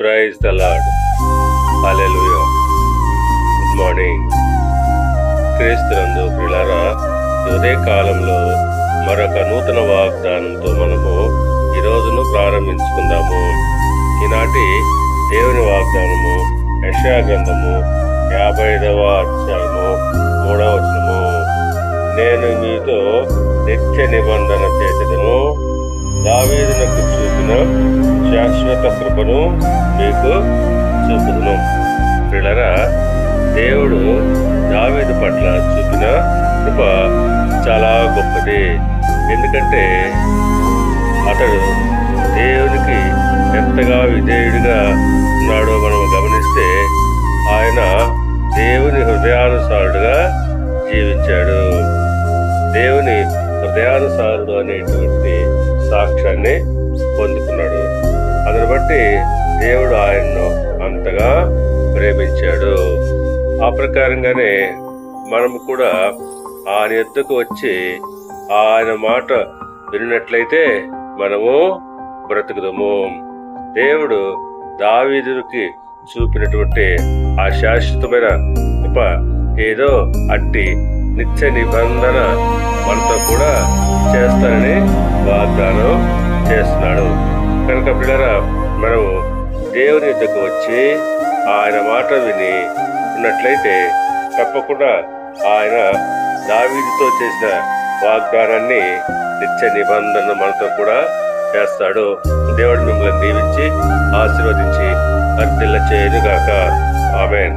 Praise the Lord. Hallelujah. Good morning. క్రీస్తునందు ప్రియులారా, ఉదయ కాలంలో మరొక నూతన వాగ్దానంతో మనము ఈ రోజును ప్రారంభించుకుందాము. ఈనాటి దేవుని వాగ్దానము యెషయా గ్రంథము 55వ అధ్యాయము 3వ వచనము. నేను మీతో నిత్య నిబంధన చేసేదను, దావీదునకు చూపిన శాశ్వత కృపను మీకు చూపుదును. ప్రియులారా, దేవుడు దావీదు పట్ల చూపిన కృప చాలా గొప్పది. ఎందుకంటే అతడు దేవునికి ఎంతగా విధేయుడిగా ఉన్నాడో మనం గమనిస్తే ఆయన దేవుని హృదయానుసారుడుగా జీవించాడు. దేవుని హృదయానుసారుడు అనేటువంటి సాక్ష్యాన్ని పొందుకున్నాడు. అందుని బట్టి దేవుడు ఆయన్ను అంతగా ప్రేమించాడు. ఆ ప్రకారంగానే మనము కూడా ఆయన ఎద్దుకు వచ్చి ఆయన మాట విన్నట్లయితే మనము బ్రతుకుదము. దేవుడు దావీదుకి చూపినటువంటి ఆ శాశ్వతమైన కృప ఏదో అట్టి నిత్య నిబంధన మనతో కూడా చేస్తానని వాగ్దానం చేస్తున్నాడు. కనుక పిల్లరా, మనము దేవుని యొద్దకు వచ్చి ఆయన మాట విని ఉన్నట్లయితే తప్పకుండా ఆయన దావీదుతో చేసిన వాగ్దానాన్ని నిత్య నిబంధన మనతో కూడా చేస్తాడు. దేవుడు మిమ్మల్ని దీవించి ఆశీర్వదించి వర్ధిల్ల చేయనుగాక. ఆమేన్.